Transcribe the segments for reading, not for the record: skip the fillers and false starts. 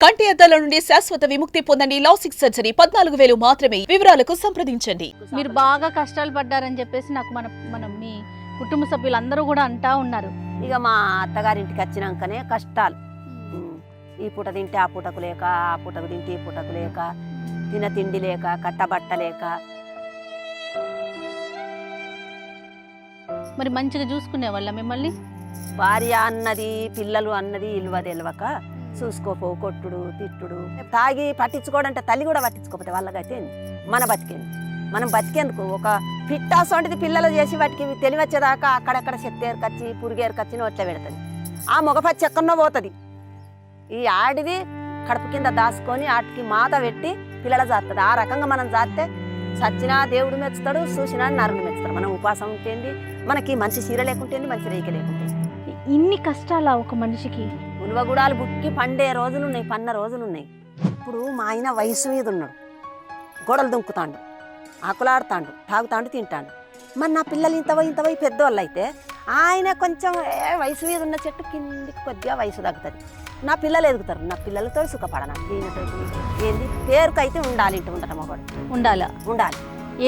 కంటి అద్దాల నుండి శాశ్వత విముక్తి పొందండి. లాసిక్ సర్జరీ 14,000 మాత్రమే. వివరాలకు సంప్రదించండి. మీరు బాగా కష్టాలు పడ్డారని చెప్పేసి నాకు మనం మీ కుటుంబ సభ్యులందరూ కూడా అంటా ఉన్నారు. ఇక మా అత్తగారింటికి వచ్చినాకనే కష్టాలు. ఈ పూట తింటే ఆ పూటకు లేక, ఆ పూటకు తింటే ఈ పూటకు లేక, తిండి లేక, కట్టబట్ట లేక. మరి మంచిగా చూసుకునే వాళ్ళ మిమ్మల్ని? భార్య అన్నది, పిల్లలు అన్నది ఇల్వ తెలవక చూసుకోపో, కొట్టుడు తిట్టుడు, తాగి పట్టించుకోవడంటే తల్లి కూడా పట్టించుకోకపోతే వాళ్ళకైతే మన బతికేంది. మనం బతికేందుకు ఒక పిట్టాస్ వంటిది పిల్లలు చేసి వాటికి తెలివచ్చేదాకా అక్కడక్కడ చెత్త ఏరుకొచ్చి పురుగు ఏరుకొచ్చి నోట్ల పెడుతుంది. ఆ మగపచ్చి ఎక్కడో పోతుంది. ఈ ఆడిది కడుపు కింద దాచుకొని వాటికి మాత పెట్టి పిల్లలు జాస్తుంది. ఆ రకంగా మనం జాస్తే సచ్చినా దేవుడు మెచ్చుతాడు, చూసినా నరుడు మెచ్చుతాడు. మనం ఉపాసం ఉంటేంది, మనకి మంచి చీర లేకుంటేంది, మంచి రేఖ లేకుంటేంది. ఇన్ని కష్టాలా ఒక మనిషికి? ఉల్వగుడాలు బుక్కి పండే రోజులున్నాయి, పన్న రోజులున్నాయి. ఇప్పుడు మా ఆయన వయసు మీద ఉన్నాడు, గోడలు దుంకుతాడు, ఆకులాడుతాడు, తాగుతాడు, తింటాడు. మరి నా పిల్లలు ఇంత పెద్దవాళ్ళు అయితే ఆయన కొంచెం వయసు మీద ఉన్న చెట్టు కిందికి కొద్దిగా వయసు తగ్గుతుంది. నా పిల్లలు ఎదుగుతారు, నా పిల్లలతో సుఖపడనా, దీనితో ఏంది పేరుకైతే ఉండాలి. ఇంటి ఉండటం ఒకటి ఉండాలి.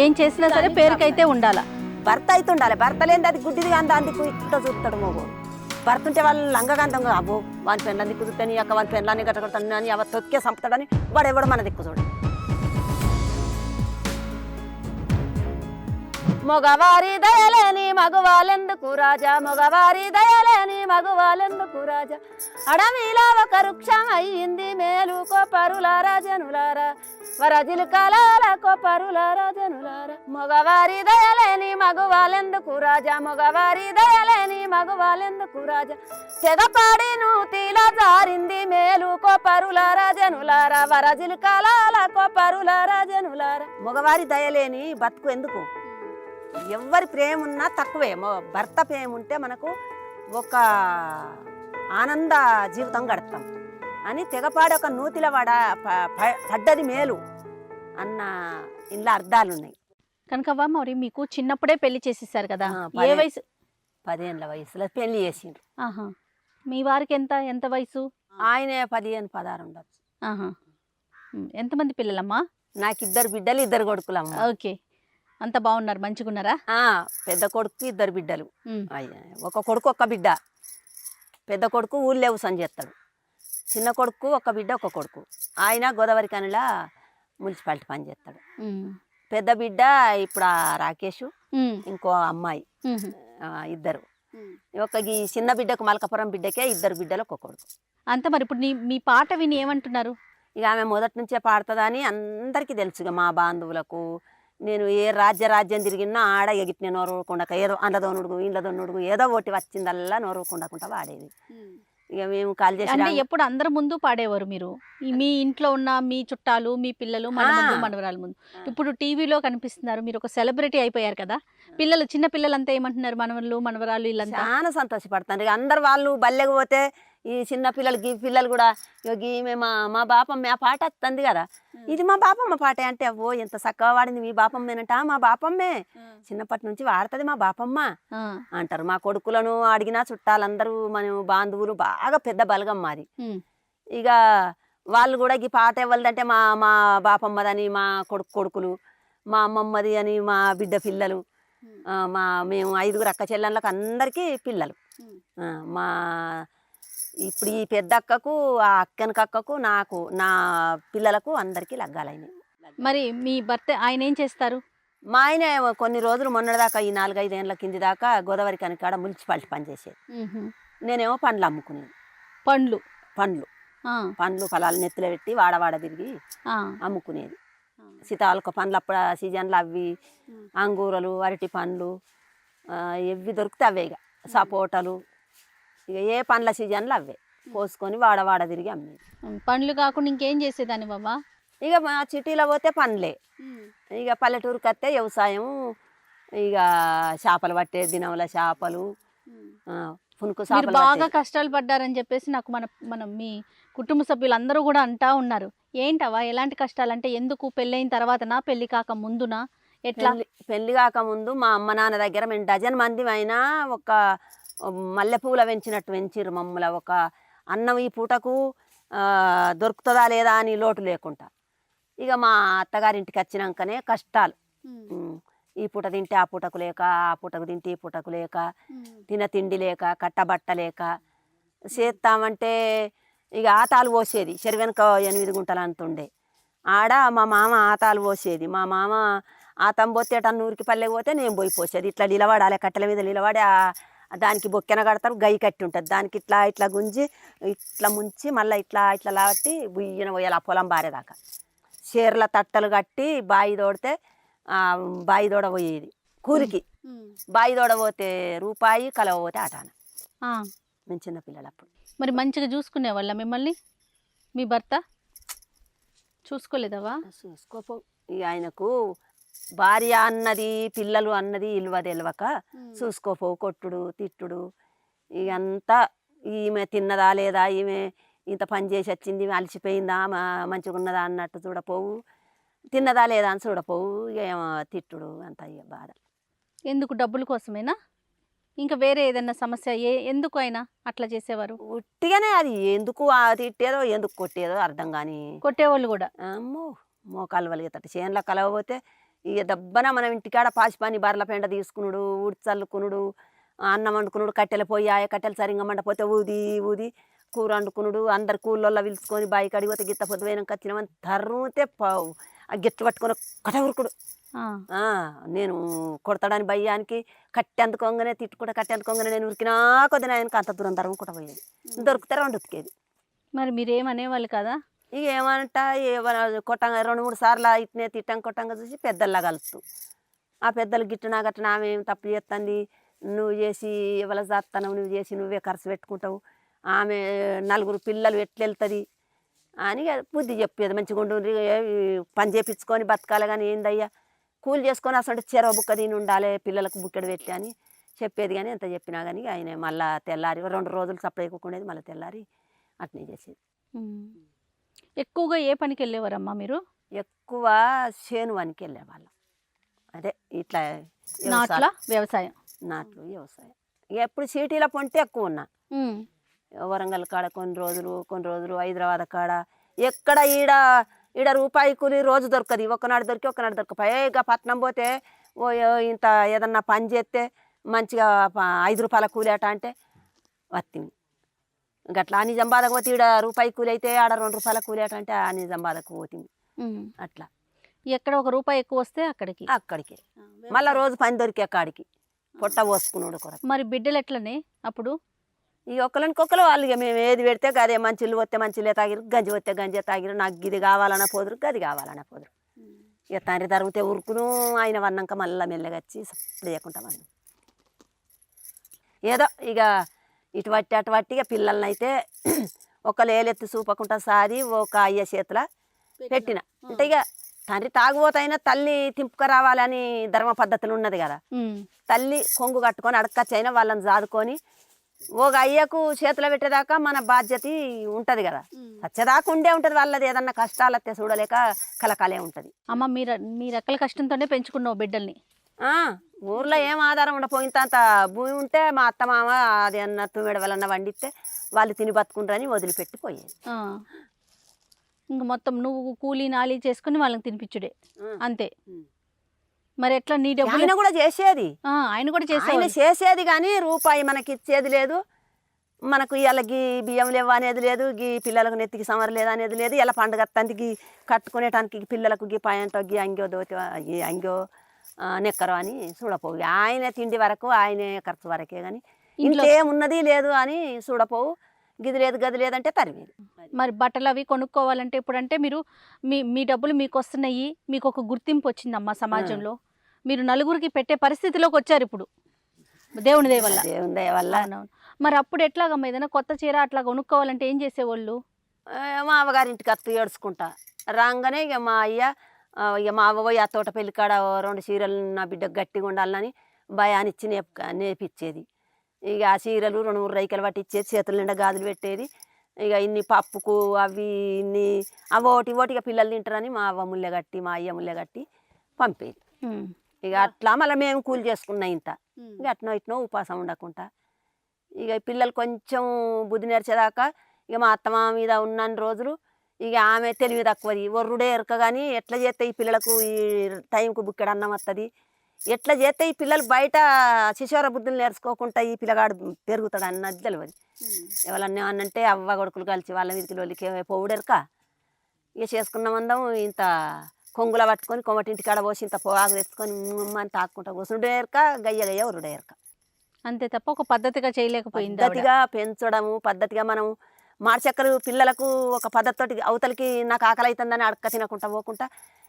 ఏం చేసినా సరే పేరుకైతే ఉండాలా. భర్త అయితే ఉండాలి. భర్త లేని అది గుడ్డిది కానీ అందుకు ఇట్ట చూస్తాడు మగోడు. భర్త ఉంటే వాళ్ళు లంగగాంతంగా అబ్బో వాని పెళ్ళని దిక్కు చూస్తాను, అక్క వాని పెళ్ళాన్ని గట్టగొడతాను అని అవ తొక్కే చంపుతాడని వాడు ఎవడు మన దిక్కు చూడు. మగవారి దయలేని మగవాలెందుకు రాజా, మగవారి దయలేని మగవాలెందుకు రాజా, అడవిలా ఒక వృక్షం అయ్యింది మేలుకో పరులారా జనులారా, వరజిలు కలాలకో పరులారా జనులారా. మగవారి దయలేని మగవాలెందుకు రాజా, మగవారి దయలేని మగవాలెందుకు రాజా, తెగపాడి నూతిలా జారింది మేలుకో పరులారా జనులారా, వరజిలు కలాలకో పరులారా జనులారా. మగవారి దయలేని బతుకు ఎందుకు? ఎవరి ప్రేమ ఉన్నా తక్కువే. భర్త ప్రేమ ఉంటే మనకు ఒక ఆనంద జీవితం గడుపుతాం అని తెగపాడి ఒక నూతిల పడ్డది మేలు అన్న ఇంట్లో అర్థాలు ఉన్నాయి. కనుకవ్వ, మరి మీకు చిన్నప్పుడే పెళ్లి చేసేసారు కదా? ఏ వయసు? 10 ఏళ్ళ వయసులో పెళ్లి చేసిండ్రు. మీ వారికి ఎంత వయసు? ఆయన 15, 16 ఉండొచ్చు. ఎంతమంది పిల్లలమ్మా? నాకు 2 బిడ్డలు, 2 కొడుకులమ్మ. ఓకే, అంత బాగున్నారు, మంచిగున్నారా? పెద్ద కొడుకు 2 బిడ్డలు, ఒక కొడుకు ఒక బిడ్డ. పెద్ద కొడుకు ఊళ్ళో వ్యవసాయం చేస్తాడు. చిన్న కొడుకు ఒక బిడ్డ ఒక కొడుకు. ఆయన గోదావరి కనిలా మున్సిపాలిటీ పని చేస్తాడు. పెద్ద బిడ్డ ఇప్పుడు రాకేష్, ఇంకో అమ్మాయి, 2. ఈ చిన్న బిడ్డకు మలకపురం బిడ్డకే 2 బిడ్డలు ఒక కొడుకు. అంత మరి ఇప్పుడు మీ పాట విని ఏమంటున్నారు? ఇక ఆమె మొదటి నుంచే పాడుతుందని అందరికీ తెలుసు. ఇక మా బాంధవులకు నేను ఏ రాజ్యం తిరిగినా ఆడ ఎగిటి నేను నోరుకుండా ఏదో అండదోనుడుగు ఇండ్లదోనుడుగు ఏదో ఒకటి వచ్చిందల్లా నోరుకుండకుండా పాడేది. ఇక మేము కాల్ చేసి అంటే ఎప్పుడు అందరి ముందు పాడేవారు మీరు? మీ ఇంట్లో ఉన్న మీ చుట్టాలు, మీ పిల్లలు, మనవరాల ముందు. ఇప్పుడు టీవీలో కనిపిస్తున్నారు, మీరు ఒక సెలబ్రిటీ అయిపోయారు కదా. చిన్న పిల్లలంతా ఏమంటున్నారు? మనవరాలు వీళ్ళంతా చాలా సంతోషపడతాను. ఇక అందరు వాళ్ళు బల్లెకి పోతే ఈ చిన్న పిల్లలు కూడా ఈమె మా బాపమ్మ ఆ పాట వస్తుంది కదా, ఇది మా బాపమ్మ పాటే అంటే ఓ ఎంత చక్కగా వాడింది మీ బాపమ్మేనంట. మా బాపమ్మే చిన్నప్పటి నుంచి వాడుతుంది మా బాపమ్మ అంటారు. మా కొడుకులను అడిగినా చుట్టాలందరూ మన బాంధువులు బాగా పెద్ద బలగం మాది. ఇక వాళ్ళు కూడా ఈ పాట ఇవ్వాలంటే మా బాపమ్మదని మా కొడుకులు, మా అమ్మమ్మది అని మా బిడ్డ పిల్లలు, మేము 5 అక్క చెల్లెళ్ళకి అందరికీ పిల్లలు. మా ఇప్పుడు ఈ పెద్ద అక్కకు, ఆ అక్కకు, నాకు, నా పిల్లలకు అందరికీ లగ్గాలైనాయి. మరి మీ భర్త ఆయన ఏం చేస్తారు? మా ఆయన కొన్ని రోజులు మొన్నటిదాకా ఈ 4-5 ఏళ్ళ కింది దాకా గోదావరి కనికాడ మున్సిపాలిటీ పనిచేసేది. నేనేమో పండ్లు అమ్ముకునేది. పండ్లు ఫలాలు నెత్తిలో పెట్టి వాడవాడ తిరిగి అమ్ముకునేది. సీతాఫల పండ్లు అప్పుడు సీజన్లు అవి, అంగూరలు, అరటి పండ్లు ఎవి దొరికితే అవే. ఇక సపోటాలు, ఇక ఏ పండ్ల సీజన్లు అవే పోసుకొని వాడవాడ తిరిగి అమ్మేది. పండ్లు కాకుండా ఇంకేం చేసేదాన్ని బాబా? ఇక మా సిటీలో పోతే పండ్లే. ఇక పల్లెటూరుకి వస్తే వ్యవసాయం, ఇక చేపలు పట్టే దినంలో చేపలు, పునుకు చేపలు. బాగా కష్టాలు పడ్డారని చెప్పేసి నాకు మనం మీ కుటుంబ సభ్యులందరూ కూడా అంటా ఉన్నారు. ఏంటవా ఎలాంటి కష్టాలు? అంటే ఎందుకు పెళ్ళైన తర్వాతనా, పెళ్లి కాక ముందునా, ఎట్లా? పెళ్లి కాకముందు మా అమ్మ నాన్న దగ్గర మేము 12 మంది అయినా ఒక మల్లెపూల పెంచినట్టు పెంచిర్రు మమ్మల్ని. ఒక అన్నం ఈ పూటకు దొరుకుతుందా లేదా అని లోటు లేకుండా. ఇక మా అత్తగారింటికి వచ్చినాకనే కష్టాలు. ఈ పూట తింటే ఆ పూటకు లేక, ఆ పూటకు తింటే ఈ పూటకు లేక, తిండి లేక, కట్టబట్ట లేక చేస్తామంటే ఇక ఆతాలు పోసేది. చెరువెనక 8 గుంటలు అంతుండే ఆడ మా మామ ఆతాలు పోసేది. మా మామ ఆతం పోతేటన్న ఊరికి పల్లెకి పోతే నేను పోయి పోసేది. ఇట్లా నిలబడాలి, కట్టెల మీద నిలబడి దానికి బొక్కెన కడతారు, గై కట్టి ఉంటుంది. దానికి ఇట్లా ఇట్లా గుంజి ఇట్లా ముంచి మళ్ళీ ఇట్లా ఇట్లా లాబట్టి బుయ్యన పోయాలి ఆ పొలం బారేదాకా. చీరల తట్టలు కట్టి బాయి తోడితే బాయి తోడ పోయేది కూలికి. బాయి తోడ పోతే రూపాయి, కలవ పోతే ఆటాన. మేము చిన్నపిల్లలు అప్పుడు. మరి మంచిగా చూసుకునే వాళ్ళ మిమ్మల్ని మీ భర్త? చూసుకోలేదవా? చూసుకోపో. ఇక ఆయనకు భార్య అన్నది, పిల్లలు అన్నది ఇల్వ తెలవక చూసుకోపోవు. కొట్టుడు, తిట్టుడు, ఇకంతా ఈమె తిన్నదా లేదా, ఈమె ఇంత పని చేసి వచ్చింది, ఈమె అలసిపోయిందా, మంచిగా ఉన్నదా అన్నట్టు చూడపోవు. తిన్నదా లేదా అని చూడపోవు. ఇక తిట్టుడు అంత ఇక బాధ. ఎందుకు? డబ్బుల కోసమేనా? ఇంకా వేరే ఏదన్నా సమస్య? ఎందుకు అయినా అట్లా చేసేవారు? ఉట్టిగానే అది ఎందుకు తిట్టేదో ఎందుకు కొట్టేదో అర్థం కానీ. కొట్టేవాళ్ళు కూడా? అమ్మో మోకాలు వలిగేటట్టు. చేనులో కలవబోతే ఇక దబ్బన మనం ఇంటికాడ పాసిపాని బర్ల పెండ తీసుకునుడు, చల్లుకునుడు, అన్నం వండుకునుడు, కట్టెలు పోయి కట్టెలు సరిగ్గా మండపోతే ఊది ఊది కూర వండుకునుడు. అందరు కూళ్ళల్లో పిలుచుకొని బాయి కడిగి పోతే గిత్త పొద్దు పోయినాక వచ్చినామని తరుముతే ఆ గిట్లు పట్టుకొని కట ఉరుకుడు. నేను కొడతాడని భయానికి కట్టె అందుకోగానే తిట్టుకుంటా, కట్టె అందుకోగానే నేను ఉరికినా కొద్దిన ఆయనకి అంత దూరం తరుముకుంటా పోయేది. దొరికితే 2 ఉతికేది. మరి మీరేమనేవాళ్ళు కదా? ఇక ఏమంట కొట్టంగా 2-3 సార్లు ఇట్నే తిట్టంగా కొట్టంగా చూసి పెద్దల్లా కలుస్తూ ఆ పెద్దలు గిట్టునా గట్టనా ఆమె ఏం తప్పు చేస్తుంది, నువ్వు చేసి ఎవరు చేస్తున్నావు, నువ్వు చేసి నువ్వే ఖర్చు పెట్టుకుంటావు, ఆమె 4 పిల్లలు ఎట్లెళ్తుంది అని బుద్ధి చెప్పేది. మంచిగా ఉండు, పని చేపించుకొని బతకాలి కానీ ఏందయ్యా కూలి చేసుకొని అసలు చెరవ బుక్క తిని ఉండాలి, పిల్లలకు బుక్కడు పెట్టి అని చెప్పేది. కానీ ఎంత చెప్పినా కానీ ఆయన మళ్ళీ తెల్లారి 2 రోజులు సప్లై ఎక్కుకునేది, మళ్ళీ తెల్లారి అట్నే చేసేది. ఎక్కువగా ఏ పనికి వెళ్ళేవారమ్మా మీరు? ఎక్కువ చేను పనికి వెళ్ళేవాళ్ళం. అదే ఇట్లా వ్యవసాయం, నాట్లు వ్యవసాయం. ఎప్పుడు సిటీలో పొంటే ఎక్కువ ఉన్నా. వరంగల్ కాడ కొన్ని రోజులు, హైదరాబాద్ కాడ ఎక్కడ ఈడ రూపాయి కూలి రోజు దొరకదు. ఒకనాడు దొరక పైగా పట్నం పోతే ఇంత ఏదన్నా పని చేస్తే మంచిగా 5 రూపాయల కూలి అట అంటే వత్తింది. గట్లా నిజామాబాద్కి పోతే ఈడ రూపాయి కూలి అయితే ఆడ 2 రూపాయల కూలి అట అంటే నిజామాబాద్కు పోతుంది. అట్లా ఎక్కడ 1 రూపాయి ఎక్కువ వస్తే అక్కడికి మళ్ళీ రోజు పని దొరికే కాడికి పొట్ట పోసుకున్నాడు కొరకు. మరి బిడ్డలు ఎట్లనే అప్పుడు? ఇక ఒకరికొకరు వాళ్ళు ఇక మేము ఏది పెడితే అదే మంచిలు వస్తే మంచిలే తాగిరు, గంజి వస్తే గంజే తాగిరు, నాకు ఇది కావాలన్న పోదురు, గది కావాలన్న పోదురు. ఇక తండ్రి తరిగితే ఉరుకును, ఆయన వన్నాక మళ్ళీ మెల్లగా వచ్చి సప్పుడు చేయకుండా వన్ను. ఏదో ఇక ఇటువట్టి అటువట్టి ఇక పిల్లల్ని అయితే ఒకళ్ళు ఏలెత్తి చూపకుండా సాది ఒక అయ్య చేతుల పెట్టిన. అంటే ఇక తండ్రి తాగుబోతైనా తల్లి తింపుకరావాలని ధర్మ పద్ధతులు ఉన్నది కదా. తల్లి కొంగు కట్టుకొని అడక్కచ్చైనా వాళ్ళని జాదుకొని ఒక అయ్యకు చేతులు పెట్టేదాకా మన బాధ్యత ఉంటుంది కదా. వచ్చేదాకా ఉండే ఉంటుంది వాళ్ళది. ఏదన్నా కష్టాలు వస్తే చూడలేక కలకాలే ఉంటుంది. అమ్మ మీ రెక్కల కష్టంతోనే పెంచుకున్నావు బిడ్డల్ని. ఊర్లో ఏం ఆధారం ఉండపోయింత భూమి ఉంటే మా అత్త మామ అది అన్న తుమ్మెడ వాళ్ళన్న వండిస్తే వాళ్ళు తిని బతుకుంటారని వదిలిపెట్టిపోయేది. ఇంక మొత్తం నువ్వు కూలీ నాలి చేసుకుని వాళ్ళకి తినిపించుడే అంతే. మరి ఎట్లా నీ డబ్బు? ఆయన కూడా చేసేది, ఆయన చేసేది కానీ రూపాయి మనకి ఇచ్చేది లేదు. మనకు ఇవాళ గీ బియ్యం లేవు అనేది లేదు, గీ పిల్లలకు నెత్తికి సమర లేదు అనేది లేదు. ఇలా పండుగ తందికి కట్టుకునేటానికి పిల్లలకు గీ పాయంటో గీ అంగో దోతి గీ అంగో నెక్కరు అని చూడపోవు. ఆయన తిండి వరకు ఆయనే ఖర్చు వరకే కానీ ఇంట్లో ఏమున్నది లేదు అని చూడపోవు. గిది లేదు గది లేదంటే తరివేది. మరి బట్టలు అవి కొనుక్కోవాలంటే ఇప్పుడంటే మీరు మీ డబ్బులు మీకు వస్తున్నాయి, మీకు ఒక గుర్తింపు వచ్చిందమ్మా సమాజంలో, మీరు నలుగురికి పెట్టే పరిస్థితిలోకి వచ్చారు ఇప్పుడు దేవుని దయ వల్ల. దేవుని దయ వల్ల. మరి అప్పుడు ఎట్లాగమ్మా ఏదైనా కొత్త చీర అట్లా కొనుక్కోవాలంటే ఏం చేసేవాళ్ళు? మా అవ్వగారింటికి అత్త ఏడ్చుకుంటా రాగానే ఇక మా మా అవ్వ పోయి ఆ తోట పెళ్లి కాడ 2 చీరలు నా బిడ్డకు గట్టిగా ఉండాలని భయాన్నిచ్చి నేర్పించేది. ఇక ఆ చీరలు 2-3 రైకలు పట్టి ఇచ్చేది, చేతుల నిండా గాజులు పెట్టేది. ఇక ఇన్ని పప్పుకు అవి ఇన్ని ఓటి ఇక పిల్లలు తింటారని మా అవ్వ ముల్లె కట్టి మా అయ్య ముల్లె కట్టి పంపేది. ఇక అట్లా మళ్ళీ మేము కూలి చేసుకున్నాం ఇంత. ఇక అట్నో ఇట్నో ఉపాసం ఉండకుండా ఇక పిల్లలు కొంచెం బుద్ధి నేర్చేదాకా ఇక మా అత్తమామ మీద ఉన్న రోజులు ఇక ఆమె తెలివి తక్కువది, ఒర్రుడే ఎరక కానీ ఎట్లా చేస్తే ఈ పిల్లలకు ఈ టైంకు బుక్కెడు అన్నం వస్తుంది, ఎట్లా చేస్తే ఈ పిల్లలు బయట శిశోర బుద్ధులు నేర్చుకోకుండా ఈ పిల్లగాడు పెరుగుతాడు అన్నది తెలియదు. ఎవరన్నా అన్నంటే అవ్వ కొడుకులు కలిసి వాళ్ళ మీదకి లోలికి పొవుడెరక ఇక చేసుకున్న మందం ఇంత కొంగుల పట్టుకొని కొమ్మటింటి కాడ పోసి ఇంత పొగాకు తెచ్చుకొని అని తాక్కుంటా కూసుండే ఎరక గయ్య ఒరుడే ఎరక. అంతే తప్ప ఒక పద్ధతిగా చేయలేకపోయింది. పద్ధతిగా పెంచడము, పద్ధతిగా మనం మార్చక్కరు పిల్లలకు ఒక పద్ధతితోటి అవతలికి నాకు ఆకలి అవుతుందని అడక్క తినకుండా పోకుండా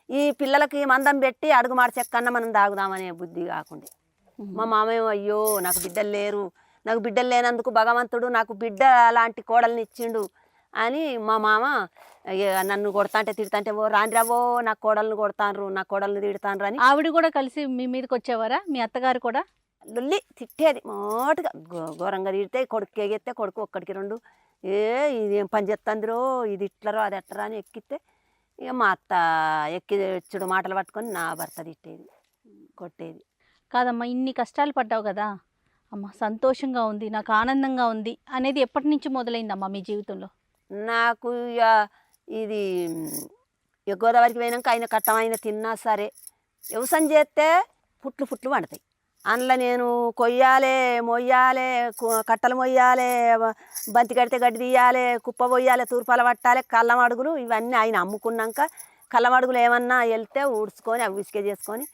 ఈ పిల్లలకి మందం పెట్టి అడుగు మార్చెక్కన్నా మనం తాగుదామనే బుద్ధి కాకుండా మా మామయ్య అయ్యో నాకు బిడ్డలు లేరు, నాకు బిడ్డలు లేనందుకు భగవంతుడు నాకు బిడ్డ లాంటి కోడల్ని ఇచ్చిండు అని మా మామ నన్ను కొడతాంటే తిడతాంటే ఓ రాండ్రావో నా కోడల్ని కొడతాన్రు, నా కోడల్ని తిడతాన్రు అని ఆవిడ కూడా కలిసి మీ మీదకి వచ్చేవారా? మీ అత్తగారు కూడా లొల్లి తిట్టేది మోటుగా ఘోరంగా తిడితే కొడుకు ఎగిస్తే కొడుకు ఒక్కడికి రెండు ఇది ఏం పని చేస్తుందిరో, ఇది ఇట్లరో అది ఎట్టరా అని ఎక్కితే ఇక మా అత్త ఎక్కిచ్చుడు మాటలు పట్టుకొని నా భర్త తిట్టేది కొట్టేది. కాదమ్మా, ఇన్ని కష్టాలు పడ్డావు కదా అమ్మ, సంతోషంగా ఉంది, నాకు ఆనందంగా ఉంది అనేది ఎప్పటి నుంచి మొదలైందమ్మా మీ జీవితంలో? నాకు ఇక ఇది ఇక గోదావరికి పోయినాక ఆయన కట్టమైన తిన్నా సరే వ్యవసాయం చేస్తే పుట్లు పుట్లు పండుతాయి. అందులో నేను కొయ్యాలి, మొయ్యాలి, కట్టలు మొయ్యాలి, బంతి కడితే గడ్డి తీయాలి, కుప్ప పోయాలి, తూర్పాల పట్టాలి, కళ్ళమడుగులు ఇవన్నీ ఆయన అమ్ముకున్నాక కళ్ళమడుగులు ఏమన్నా వెళ్తే ఊడ్చుకొని అవి ఉసికే చేసుకొని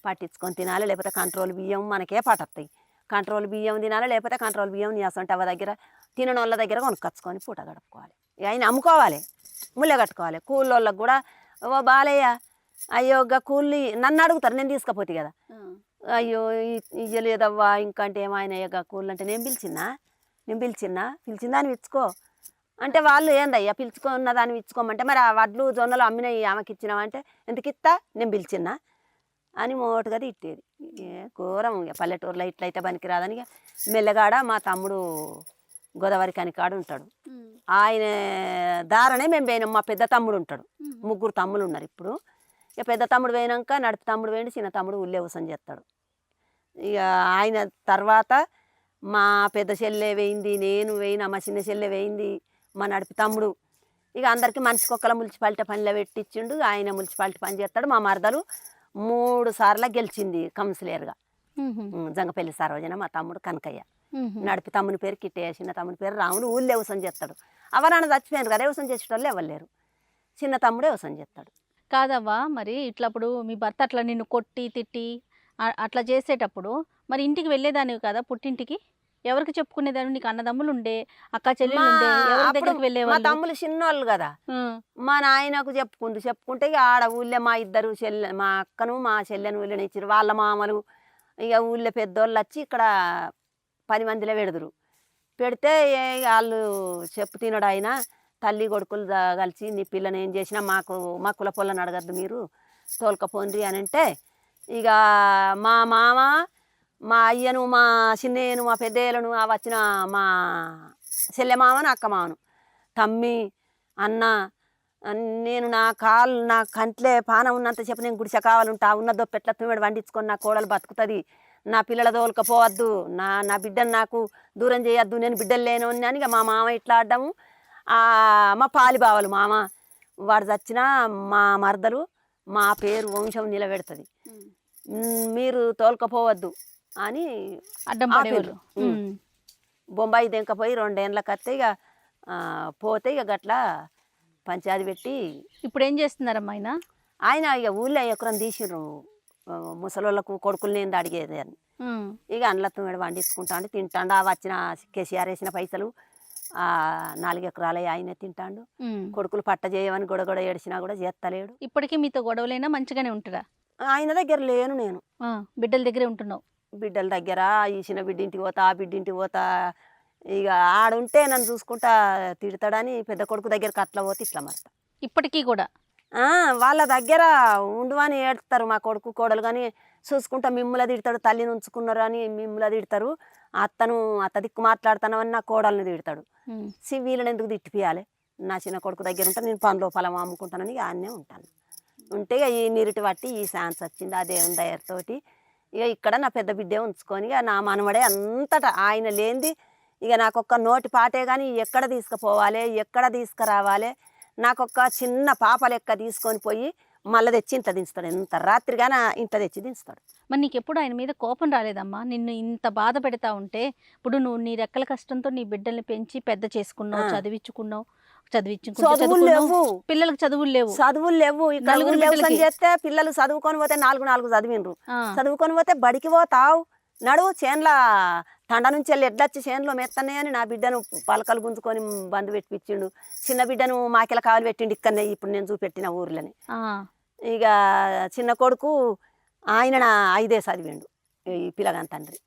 పట్టించుకొని తినాలి. లేకపోతే కంట్రోల్ బియ్యం మనకే పట్టస్తాయి, కంట్రోల్ బియ్యం తినాలి. లేకపోతే కంట్రోల్ బియ్యం నీసంటే అవ్వ దగ్గర తినని వాళ్ళ దగ్గర కొనుక్కొచ్చుకొని పూట గడుపుకోవాలి. ఆయన అమ్ముకోవాలి, ముళ్ళ కట్టుకోవాలి. కూలోళ్ళకి కూడా ఓ బాలయ్య అయ్యో కూలి నన్ను అడుగుతారు, నేను తీసుకపోతే కదా అయ్యో ఇయ్యలేదవ్వా ఇంకా అంటే ఏమైనా కూలి అంటే నేను పిలిచిందా అని ఇచ్చుకో అంటే వాళ్ళు ఏందయ్యా పిలుచుకున్న దాన్ని ఇచ్చుకోమంటే మరి ఆ వడ్లు జొన్నలు అమ్మినవి ఆమెకి ఇచ్చినావంటే ఎందుకు ఇస్తా నేను పిలిచిన్నా అని మోటుగా తిట్టేది. ఘోరం ఇక పల్లెటూరులో ఇట్లయితే పనికిరాదని మెల్లగాడ మా తమ్ముడు గోదావరి కనికాడు ఉంటాడు, ఆయన దారనే మేము పోయినాం. మా పెద్ద తమ్ముడు ఉంటాడు, ముగ్గురు తమ్ముడు ఉన్నారు ఇప్పుడు. ఇక పెద్ద తమ్ముడు పోయినాక నడిపి తమ్ముడు పోయింది, చిన్న తమ్ముడు ఊళ్ళో వ్యవసాయం చేస్తాడు. ఇక ఆయన తర్వాత మా పెద్ద చెల్లె వేయింది, నేను వేయినా, మా చిన్న చెల్లె వేయింది, మా నడిపి తమ్ముడు. ఇక అందరికీ మనిషికి ఒక్కల మున్సిపాలిటీ పనిలో పెట్టించిండు. ఆయన మున్సిపాలిటీ పని చేస్తాడు. మా మరదలు 3 సార్లు గెలిచింది కౌన్సిలర్గా, జంగపల్లి సరోజన. మా తమ్ముడు కనకయ్య, నడిపి తమ్ముని పేరు కిట్టయ్య, చిన్న తమ్ముని పేరు రాముడు. ఊళ్ళో వ్యవసాయం చేస్తాడు. అవరాన చచ్చిపోయారు కదా, వ్యవసాయం చేసేటోళ్ళు ఎవరు లేరు, చిన్న తమ్ముడు వ్యవసాయం చేస్తాడు. కాదవ్వా, మరి ఇట్లప్పుడు మీ భర్త అట్లా నిన్ను కొట్టి తిట్టి అట్లా చేసేటప్పుడు మరి ఇంటికి వెళ్ళేదానివి కదా పుట్టింటికి? ఎవరికి చెప్పుకునేదాన్ని? నీకు అన్నదమ్ములు ఉండే, అక్క చెల్లెలు ఉండే, ఎవరి దగ్గరికి మా వెళ్ళేవాళ్ళు? తమ్ములు చిన్నోళ్ళు కదా, మా నాయనకు చెప్పుకుంటే ఇక ఆడ ఊళ్ళో మా ఇద్దరు చెల్లె, మా అక్కను మా చెల్లెను ఊళ్ళని ఇచ్చారు. వాళ్ళ మామలు ఇక ఊళ్ళో పెద్దోళ్ళు వచ్చి ఇక్కడ 10 మందిలో పెడదురు. పెడితే వాళ్ళు చెప్పు తినడు ఆయన, తల్లి కొడుకులు కలిసి నీ పిల్లని ఏం చేసినా మా కుల పొల్లని అడగద్దు, మీరు తోలుకపోండి అని అంటే ఇక మా మామ, మా అయ్యను, మా చిన్నయ్యను, మా పెద్దయ్యలను, వచ్చిన మా చెల్లె మామను, అక్క మామను, తమ్మి అన్న నేను నా కంట్లే పానం ఉన్నంత చెప్పి నేను గుడిసె కావాలంటా, ఉన్న దొప్పెట్ల తుమ్మిడి వండించుకొని నా కోడలు బతుకుతుంది, నా పిల్లల తోలుకపోవద్దు, నా బిడ్డను నాకు దూరం చేయొద్దు, నేను బిడ్డలు లేను అని ఇక మా మామ ఇట్లా ఆడ్డాము. మా పాలిబావలు మామ వాడు చచ్చినా మా మరదలు మా పేరు వంశం నిలబెడుతుంది, మీరు తోలుకపోవద్దు అని అడ్డం పడేవాళ్ళు. బొంబాయి దెంకపోయి 2 ఏళ్ళకి వస్తే ఇక పోతే ఇక గట్లా పంచాయతీ పెట్టి. ఇప్పుడు ఏం చేస్తున్నారమ్మా ఆయన ఇక ఊళ్ళో ఎకరం తీసిర్రు, ముసలోళ్ళకు కొడుకులు నేను అడిగేది అని. ఇక అండ్ల తుమ్మిడి వండించుకుంటాండు, తింటాండు. వచ్చిన కేసీఆర్ వేసిన పైసలు 4 ఎకరాలు ఆయన తింటాండు. కొడుకులు పట్ట చేయమని గొడగొడ ఏడిచినా కూడా చేస్తలేడు. ఇప్పటికీ మీతో గొడవలైనా మంచిగానే ఉంటారా? ఆయన దగ్గర లేను నేను, బిడ్డల దగ్గరే ఉంటున్నావు. బిడ్డల దగ్గర ఈ చిన్న బిడ్డింటికి పోతా, ఆ బిడ్డింటికి పోతా. ఇక ఆడుంటే నన్ను చూసుకుంటా తిడతాడని పెద్ద కొడుకు దగ్గరకు అట్లా పోతే ఇట్లా మరతా. ఇప్పటికీ కూడా వాళ్ళ దగ్గర ఉండువని ఏడుస్తారు మా కొడుకు కోడలు, కానీ చూసుకుంటా మిమ్ముల తిడతాడు. తల్లిని ఉంచుకున్నారు అని మిమ్ముల తిడతారు. అత్త దిక్కు మాట్లాడుతానని నా కోడల్ని తిడతాడు. వీళ్ళని ఎందుకు తిట్టిపియాలి? నా చిన్న కొడుకు దగ్గర ఉంటాను, నేను పనులు పొలం అమ్ముకుంటానని ఇక ఆన్నే ఉంటాను. ఉంటే ఇక ఈ నీరుటి బట్టి ఈ ఛాన్స్ వచ్చింది ఆ దేవుని దయతోటి. ఇక ఇక్కడ నా పెద్ద బిడ్డే ఉంచుకొని ఇక నా మనవడే అంతటా ఆయన లేనిది ఇక నాకొక్క నోటి పాటే కానీ ఎక్కడ తీసుకుపోవాలి ఎక్కడ తీసుకురావాలి నాకొక్క చిన్న పాప లెక్క తీసుకొని పోయి మళ్ళీ తెచ్చి ఇంత దించుతాడు. ఎంత రాత్రిగానే ఇంత తెచ్చి దించుతాడు. మరి నీకు ఎప్పుడు ఆయన మీద కోపం రాలేదమ్మా? నిన్ను ఇంత బాధ పెడతా ఉంటే ఇప్పుడు నువ్వు నీ రెక్కల కష్టంతో నీ బిడ్డల్ని పెంచి పెద్ద చేసుకున్నావు, చదివించుకున్నావు, చదువులు లేవు, పిల్లలకు చదువులు లేవు, చదువులు లేవు. నలుగురు ఇక్కడ చేస్తే పిల్లలు చదువుకొని పోతే 4 చదివిండ్రు. చదువుకొని పోతే బడికి పోతావు నడువు చేన్ల తండ నుంచి వెళ్ళి ఎడ్లొచ్చి చేనులో మెత్తనే అని నా బిడ్డను పలకలు గుంజుకొని బంధు పెట్టించిండు. చిన్న బిడ్డను మాకెల కావాలి పెట్టిండు ఇక్కడనే ఇప్పుడు నేను చూపెట్టిన ఊర్లని. ఇక చిన్న కొడుకు ఆయన 5 చదివిండు ఈ పిల్లగాని తండ్రి.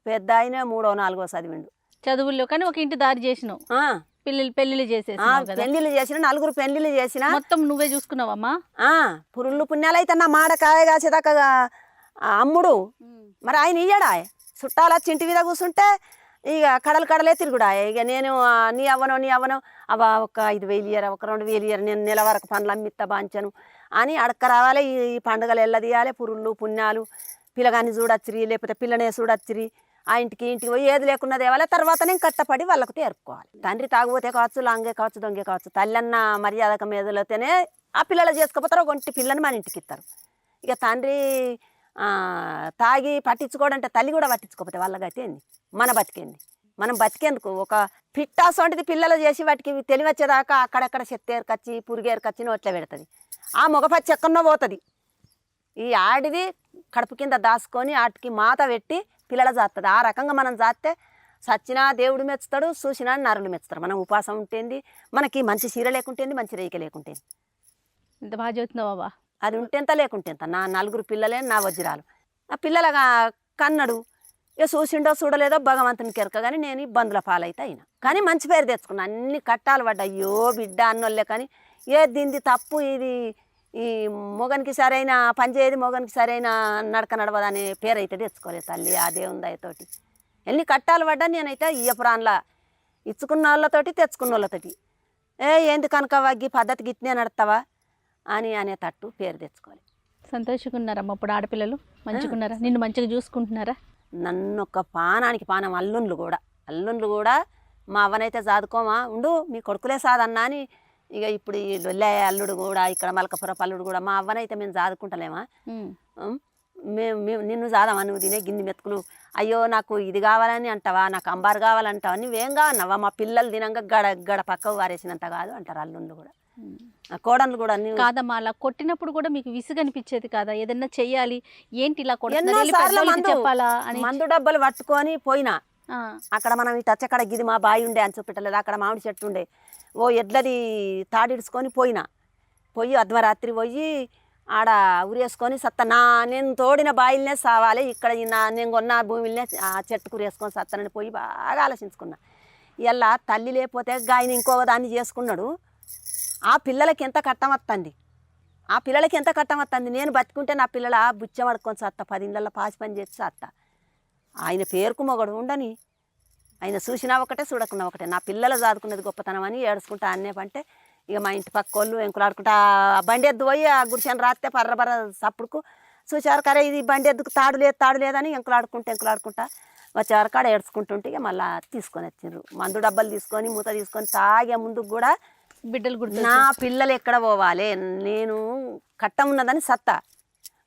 పెద్ద ఆయన 3వ 4వ చదివిండు. చదువుల్లో కానీ ఒక ఇంటి దారి చేసినావు, పెళ్లిళ్ళు చేసేసినావు కదా. పెళ్లిళ్ళు చేసిన 4 పెళ్లిళ్ళు చేసిన. మొత్తం నువ్వే చూసుకున్నావమ్మా? పురుళ్ళు పుణ్యాలు అయితే నా మాడ కాయ కాసేదాకా అమ్ముడు. మరి ఆయన ఇయ్యడా? చుట్టాలు వచ్చి ఇంటి మీద కూర్చుంటే ఇక కడలే తిరుగుడా. ఇక నేను నీ అవ్వను అవ్వ ఒక 5,000 ఇయ్యరా, ఒక 2,000 ఇయ్యరా, నేను నెల వరకు పనులు అమ్మిత్తా బాంచను అని అడక్క రావాలి. ఈ పండుగలు ఎల్లదీయాలి, పురుళ్ళు పుణ్యాలు, పిల్లగాన్ని చూడచ్చిరి లేకపోతే పిల్లనే చూడచ్చిరి, ఆ ఇంటికి పోయి ఏది లేకున్నా తేవాలి. తర్వాత నేను కట్టపడి వాళ్ళకు తేరుకోవాలి. తండ్రి తాగుపోతే కావచ్చు, లాంగే కావచ్చు, దొంగే కావచ్చు, తల్లన్న మర్యాదక మీదలతోనే ఆ పిల్లలు చేసుకోపోతారు. ఒంటి పిల్లని మన ఇంటికి ఇస్తారు. ఇక తండ్రి తాగి పట్టించుకోవడంటే తల్లి కూడా పట్టించుకోకపోతే వాళ్ళకైతే ఏంది మన బతికేంది? మనం బతికేందుకు ఒక పిట్టాస్ వంటిది పిల్లలు చేసి వాటికి తెలివచ్చేదాకా అక్కడక్కడ చెత్తేరుకొచ్చి పురుగేరుకొచ్చి నోట్ల పెడుతుంది. ఆ మొగపచ్చి ఎక్కడో పోతుంది. ఈ ఆడిది కడుపు కింద దాచుకొని వాటికి మాత పెట్టి పిల్లలు జాస్తుంది. ఆ రకంగా మనం జాస్తే సచ్చినా దేవుడు మెచ్చుతాడు, చూసినా నరులు మెచ్చుతారు. మనం ఉపాసం ఉంటేంది, మనకి మంచి చీర లేకుంటేంది, మంచి రేఖ లేకుంటేంది. ఇంత బాగా చెప్తున్నావు బాబా. అది ఉంటేంత లేకుంటేంత. నా 4 పిల్లలే నా వజ్రాలు. ఆ పిల్లల కన్నడు ఇక చూసిండో చూడలేదో భగవంతునికి ఎరక. కానీ నేను ఇబ్బందుల పాలైతే అయినా కానీ మంచి పేరు తెచ్చుకున్నా. అన్ని కట్టాలు పడ్డా. అయ్యో బిడ్డ అన్నోళ్ళే కానీ దీనిది తప్పు, ఇది ఈ మొగనికి సరైన పని చేయదు, మొగనికి సరైన నడక నడవదనే పేరు అయితే తెచ్చుకోలేదు తల్లి ఆ దేవుని దయతోటి. ఎన్ని కట్టాలు పడ్డా నేనైతే ఇయ్యపురాన్లా ఇచ్చుకున్న వాళ్ళతోటి తెచ్చుకున్న వాళ్ళతోటి ఏంది కనుక వగ్గి పద్ధతికి ఇట్నే నడతావా అని అనేటట్టు పేరు తెచ్చుకోవాలి. సంతోషంగా ఉన్నారమ్మ ఇప్పుడు ఆడపిల్లలు? మంచిగున్నారా? నిన్ను మంచిగా చూసుకుంటున్నారా? నన్ను ఒక పానానికి పానం అల్లుండ్లు కూడా మా అవ్వనైతే చదువుకోమా ఉండు మీ కొడుకులే సాదన్నా అని. ఇక ఇప్పుడు ఈ లొల్లే అల్లుడు కూడా ఇక్కడ మలకపురపు అల్లుడు కూడా మా అవ్వనైతే మేము చదువుకుంటలేమా? మేము నిన్ను చాదామా? నువ్వు తినే గిన్నె మెతుకులు అయ్యో నాకు ఇది కావాలని అంటావా, నాకు అంబారు కావాలంటావా, నువ్వేం కావన్నావా? మా పిల్లలు తినంగా గడ పక్కకు వారేసినంత కాదు అంటారు అల్లుండ్లు కూడా. కోడన్లు కూడా కాదమ్మా. అలా కొట్టినప్పుడు కూడా మీకు విసుగు అనిపించేది కాదా? ఏదన్నా చెయ్యాలి, ఏంటి ఇలా చెప్పాలా అని మందు డబ్బలు పట్టుకొని పోయినా. అక్కడ మనం ఇటు అక్కడ గిది మా బాయి ఉండే అని చూపెట్టలేదు. అక్కడ మామిడి చెట్టు ఉండే, ఓ ఎడ్లది తాడిడుచుకొని పోయి అర్ధరాత్రి పోయి ఆడ ఉరేసుకొని నేను తోడిన బాయిలనే సావాలి, ఇక్కడ నేను కొన్న భూమిలోనే ఆ చెట్టుకు ఉరేసుకొని సత్తనని పోయి బాగా ఆలోచించుకున్నా. ఇలా తల్లి లేకపోతే ఆయన ఇంకో దాన్ని చేసుకున్నాడు. ఆ పిల్లలకి ఎంత కట్టం వస్తుంది, నేను బతుకుంటే నా పిల్లల బుచ్చం అడుక్కొని సత్త 10 ఇళ్ళల్లో పాసి పని చేసి సత్త. ఆయన పేరుకు మొగడు ఉండని, ఆయన చూసినా ఒకటే చూడకున్నా ఒకటే. నా పిల్లలు చదువుకున్నది గొప్పతనం అని ఏడుచుకుంటా అన్నేపంటే ఇక మా ఇంటి పక్క వాళ్ళు ఎంకులాడుకుంటా బండి ఎద్దు పోయి ఆ గుడిసెను రాస్తే పర్ర సప్పుడుకు చూసారు కరే ఇది బండి ఎద్దుకు తాడు లేదని ఎంకులాడుకుంటా వచ్చేవారు కాడ ఏడ్చుకుంటుంటే ఇక మళ్ళీ తీసుకొని వచ్చిండ్రు. మందు డబ్బాలు తీసుకొని మూత తీసుకొని తాగే ముందుకు కూడా బిడ్డలు కూడా నా పిల్లలు ఎక్కడ పోవాలి, నేను కట్టం ఉన్నదని సత్తా.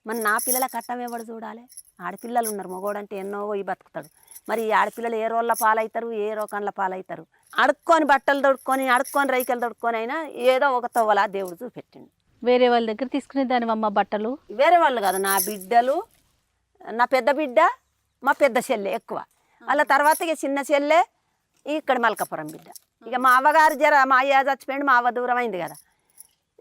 మరి నా పిల్లల కట్టం ఎవడు చూడాలి? ఆడపిల్లలు ఉన్నారు, మగోడంటే ఎన్నో పోయి బతుకుతాడు. మరి ఈ ఆడపిల్లలు ఏ రోళ్ళ పాలవుతారు, ఏ రోకండ్ల పాలవుతారు? అడుక్కొని బట్టలు తొడుక్కొని రైకలు తొడుక్కొని అయినా ఏదో ఒక తవ్వలా దేవుడు చూపెట్టిండు. వేరే వాళ్ళ దగ్గర తీసుకునే దానివమ్మ బట్టలు? వేరే వాళ్ళు కాదు, నా బిడ్డలు, నా పెద్ద బిడ్డ, మా పెద్ద చెల్లె ఎక్కువ. వాళ్ళ తర్వాత ఇక చిన్న చెల్లె, ఇక్కడ మల్కాపురం బిడ్డ. ఇక మా అవ్వగారు మా అయ్య చచ్చిపోయింది, మా అవ్వ దూరం అయింది కదా.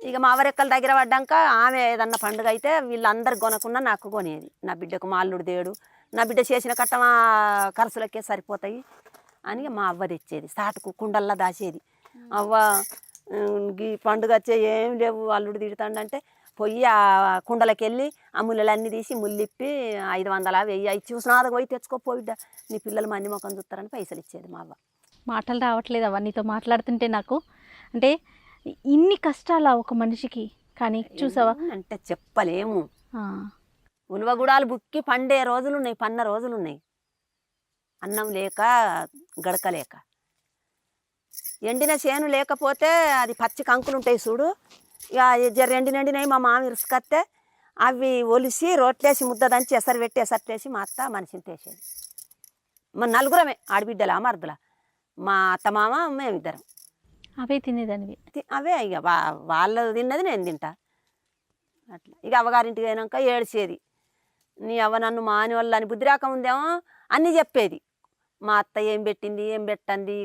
ఇక మా అవ్వరెక్కల దగ్గర పడ్డాక ఆమె ఏదన్నా పండుగ అయితే వీళ్ళందరికి కొనకుండా నాకు కొనేది. నా బిడ్డకు మా అల్లుడు దేడు, నా బిడ్డ చేసిన కట్ట మా ఖర్చులకే సరిపోతాయి అని మా అవ్వ తెచ్చేది. సాటుకు కుండల్లా దాచేది. అవ్వ ఈ పండుగ వచ్చే ఏం లేవు అల్లుడు తిడుతాడంటే పోయి ఆ కుండలకి వెళ్ళి ఆ ముళ్ళలన్నీ తీసి ముళ్ళిప్పి 500 1000 చూసినాదకు పోయి తెచ్చుకోపోయిడ్డ, నీ పిల్లలు మంది ముఖం చూస్తారని పైసలు ఇచ్చేది మా అవ్వ. మాటలు రావట్లేదు అవ్వ నీతో మాట్లాడుతుంటే నాకు. అంటే ఇన్ని కష్టాలా ఒక మనిషికి? కానీ చూసావా అంటే చెప్పలేము. ఉలవగుడాలు బుక్కి పండే రోజులున్నాయి, పన్న రోజులున్నాయి. అన్నం లేక గడక లేక. ఎండిన చేను లేకపోతే అది పచ్చి కంకులు ఉంటాయి చూడు, ఇక జర ఎండినై మా మామ ఇరుసుకొస్తే అవి ఒలిసి రోట్లేసి ముద్ద దంచి ఎసరు పెట్టి ఎసట్లేసి మా అత్త మనిషిని తీసేది. మన నలుగురమే ఆడబిడ్డల మరుదుల, మా అత్త మామ మేమిద్దరం. అవే తినేదానివి. అవే ఇక వాళ్ళు తిన్నది నేను తింటా అట్లా. ఇక అవ్వగారింటికి అయినాక ఏడ్చేది, నీ అవ్వ నన్ను మాని వాళ్ళు అని బుద్ధి రాకముందేమో అన్నీ చెప్పేది. మా అత్త ఏం పెట్టింది ఏం పెట్టండి,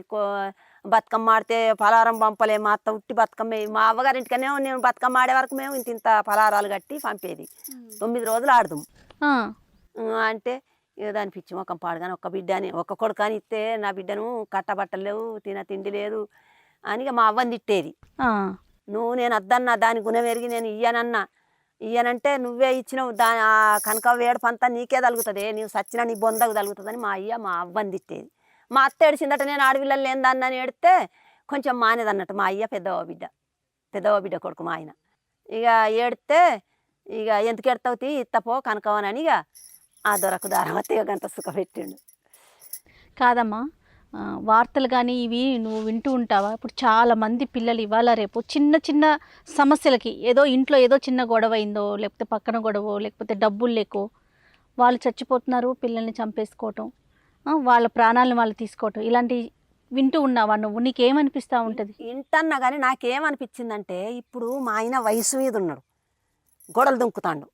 బతుకమ్మ ఆడితే పలారం పంపలే, మా అత్త ఉట్టి బతుకమ్మ. మా అవ్వగారింటికనే నేను బతుకమ్మ ఆడే వరకు మేము ఇంత పలారాలు కట్టి పంపేది. 9 రోజులు ఆడదాం అంటే ఇక దాని పిచ్చి మొక్కం పాడు. కానీ ఒక్క బిడ్డ అని ఒక్క కొడుకు అని ఇస్తే నా బిడ్డను కట్టబట్టలు లేవు, తిండి లేదు అని ఇక మా అవ్వని తిట్టేది. నువ్వు నేను వద్దన్నా, దాని గుణం ఎరిగి నేను ఇయ్యనంటే నువ్వే ఇచ్చినావు, ఆ కనక వేడు పంత నీకే తగులుతుంది, నీవు సచ్చినా నీ బొందకు తగులుతుందని మా అవ్వని తిట్టేది. మా అత్త ఏడిచిందట నేను ఆడపిల్లలు లేదని ఏడితే కొంచెం మానేదన్నట్టు. మా అయ్య పెద్దవ బిడ్డ కొడుకు మా ఆయన. ఇక ఏడితే ఇక ఎందుకు ఎడతావుతి ఇత్తపో కనకవనని ఇక ఆ దొరకు దారవతి గంట సుఖ పెట్టిండు. కాదమ్మా, వార్తలు కానీ ఇవి నువ్వు వింటూ ఉంటావా? ఇప్పుడు చాలామంది పిల్లలు ఇవాళ రేపు చిన్న చిన్న సమస్యలకి ఏదో ఇంట్లో ఏదో చిన్న గొడవ అయిందో, లేకపోతే పక్కన గొడవ, లేకపోతే డబ్బులు లేకో వాళ్ళు చచ్చిపోతున్నారు, పిల్లల్ని చంపేసుకోవటం, వాళ్ళ ప్రాణాలను వాళ్ళు తీసుకోవటం, ఇలాంటివి వింటూ ఉన్నావా నువ్వు? నీకేమనిపిస్తూ ఉంటుంది? వింటన్నా కానీ నాకేమనిపించిందంటే, ఇప్పుడు మా ఆయన వయసు మీద ఉన్నాడు, గొడవలు దుంకుతాండు,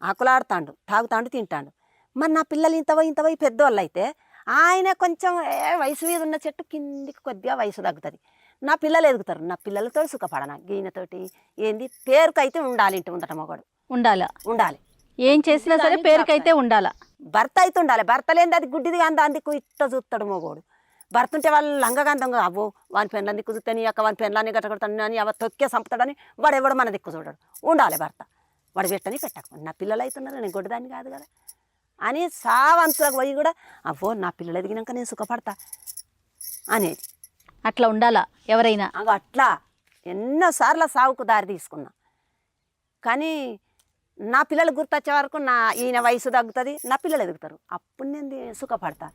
ఆకులాడుతాండు, తాగుతాండు, తింటాడు. మరి నా పిల్లలు ఇంతవై పెద్దవాళ్ళు అయితే ఆయన కొంచెం వయసు మీద ఉన్న చెట్టు కిందికి కొద్దిగా వయసు తగ్గుతుంది, నా పిల్లలు ఎదుగుతారు, నా పిల్లలతో సుఖపడనా గీనతోటి ఏంది పేరుకైతే ఉండాలి, ఇంటి ముందట మగడు ఉండాలి, ఏం చేసినా సరే పేరుకైతే ఉండాలా, భర్త అయితే ఉండాలి. భర్త లేనిది అది గుడ్డిది కానీ అందుకు ఇట్ట చూస్తాడు మగోడు. భర్త ఉంటే వాళ్ళు లంగగంధంగా అవ్వో వాని పెన్లని దిక్కు చూస్తే నీ యొక్క వాని పెన్లాన్ని గట్టగొడతాను అని అవ తొక్కే చంపుతాడని వాడు ఎవడు మన దిక్కు చూడడు. ఉండాలి భర్త, వాడు పెట్టకపోండి, నా పిల్లలు అవుతున్నారు, నేను గొడ్డదాన్ని కాదు కదా అని సావంతులకు పోయి కూడా అవ్వో నా పిల్లలు ఎదిగినాక నేను సుఖపడతా అనేది. అట్లా ఉండాలా ఎవరైనా. అట్లా ఎన్నోసార్లు సావుకు దారి తీసుకున్నా. కానీ నా పిల్లలు గుర్తొచ్చే వరకు ఈయన వయసు తగ్గుతుంది, నా పిల్లలు ఎదుగుతారు, అప్పుడు నేను సుఖపడతా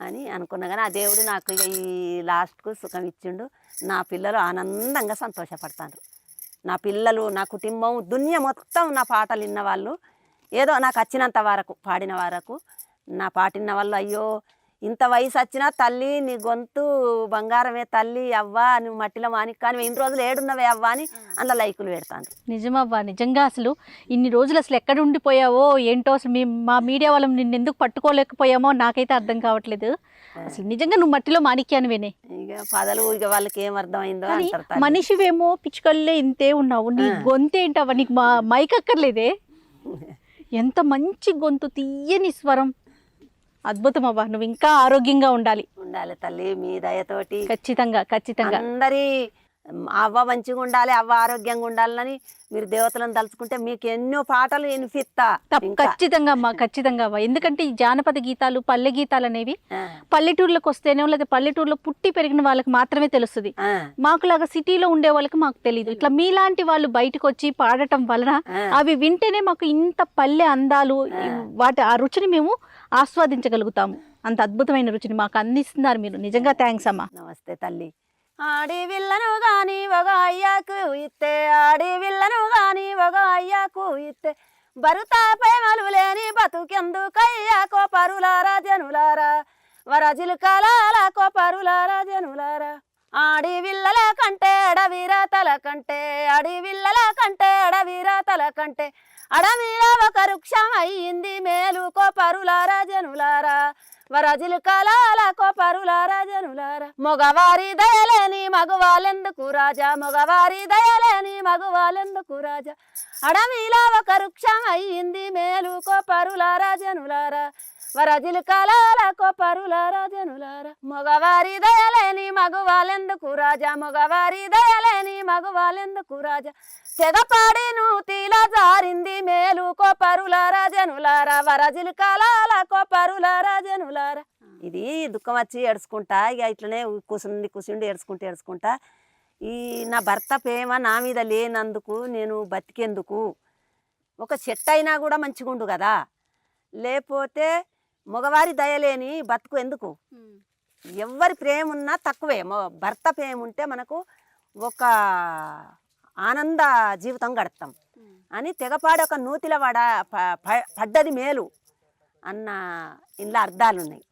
అని అనుకున్నా. కానీ ఆ దేవుడు నాకు ఈ లాస్ట్కు సుఖం ఇచ్చిండు. నా పిల్లలు ఆనందంగా సంతోషపడతారు. నా పిల్లలు, నా కుటుంబం, దునియా మొత్తం నా పాటలు విన్న వాళ్ళు, ఏదో నాకు వచ్చినంత వరకు పాడిన వరకు నా పాటిన్న వాళ్ళు, అయ్యో ఇంత వయసు వచ్చినా తల్లి నీ గొంతు బంగారమే తల్లి, అవ్వా నువ్వు మట్టిలో మానికి కానీ 2 రోజులు ఏడున్నవే అవ్వా అని అందులో లైకులు పెడతాను. నిజమవ్వా, నిజంగా అసలు ఇన్ని రోజులు అసలు ఎక్కడ ఉండిపోయావో ఏంటో, అసలు మా మీడియా వాళ్ళం నిన్ను ఎందుకు పట్టుకోలేకపోయామో నాకైతే అర్థం కావట్లేదు. అసలు నిజంగా నువ్వు మట్టిలో మాణిక్యానివేనే. ఇక పదలు ఇక వాళ్ళకి ఏం అర్థమైందో అంటారు. మనిషివేమో పిచ్చుకల్లే ఇంతే ఉన్నావు, నీ గొంతేంటవ్వా, నీకు మైక్ అక్కర్లేదే, ఎంత మంచి గొంతు, తీయని స్వరం, అద్భుతం అవ్వ. నువ్వు ఇంకా ఆరోగ్యంగా ఉండాలి తల్లి, మీ దయతోటి. ఖచ్చితంగా అందరి అవ్వ మంచిగా ఉండాలి, అవ్వ ఆరోగ్యంగా ఉండాలని మీరు దేవతలను తలుచుకుంటే మీకు ఎన్నో పాటలు వినిపిస్తా. ఖచ్చితంగా అమ్మా, ఖచ్చితంగా అవ్వ. ఎందుకంటే ఈ జానపద గీతాలు, పల్లె గీతాలు అనేవి పల్లెటూర్లకు వస్తేనే, లేదా పల్లెటూరులో పుట్టి పెరిగిన వాళ్ళకి మాత్రమే తెలుస్తుంది. మాకులాగా సిటీలో ఉండే వాళ్ళకి మాకు తెలియదు. ఇట్లా మీలాంటి వాళ్ళు బయటకు వచ్చి పాడటం వలన అవి వింటేనే మాకు ఇంత పల్లె అందాలు, ఆ రుచిని మేము ఆస్వాదించగలుగుతాము. అంత అద్భుతమైన రుచిని మాకు అందిస్తున్నారు మీరు. నిజంగా థ్యాంక్స్ అమ్మా. నమస్తే తల్లి. ఆడివిల్లను గాని ఒక అయ్యాకు ఇస్తే, ఆడివిల్లను గాని ఒక అయ్యాకు ఇస్తే, బరుతాపై మలులేని బతుకెందుకయ్యా కోపరులారా జనులారా, వరజిలుకాల కోపరులారా జనులారా. ఆడివిల్లల కంటే అడవిరాతల కంటే, అడవిల్లల కంటే అడవిరాతల కంటే, అడవిలో ఒక వృక్షం అయ్యింది మేలు కోపరులారా జనులారా, వరజిలుకాల కోపరులారా జనులారా. మగవారి దయలేని మగవాళ్ళెందుకు రాజా, మగవారి దయలేని మగవాళ్ళెందుకు రాజా, అడవిలో ఒక వృక్షం అయ్యింది మేలు కోపరులారా జనులారా, వరజిలుకాల కోపరులారా జనులారా. మగవారి దయలేని మగవాళ్ళెందుకు రాజా, మగవారి దయలేని మగవాళ్ళెందుకు రాజా, తెగపాడి నూతిలా జారింది మేలు కోపరులారా జనులారా, వరజిలుకాల కోపరులారా జనులారా. ఇది దుఃఖం వచ్చి ఏడుచుకుంటా, ఇక ఇట్లనే కూర్చుండి ఏడుచుకుంటా ఈ నా భర్త ప్రేమ నా మీద లేనందుకు నేను బతికేందుకు. ఒక చెట్టు అయినా కూడా మంచిగుండు కదా, లేకపోతే మగవారి దయలేని బతుకు ఎందుకు, ఎవరి ప్రేమ ఉన్నా తక్కువే. భర్త ప్రేమ ఉంటే మనకు ఒక ఆనంద జీవితం గడుపుతాం అని తెగపాడి ఒక నూతిల పడ్డది మేలు అన్న ఇంట్లో అర్థాలు ఉన్నాయి.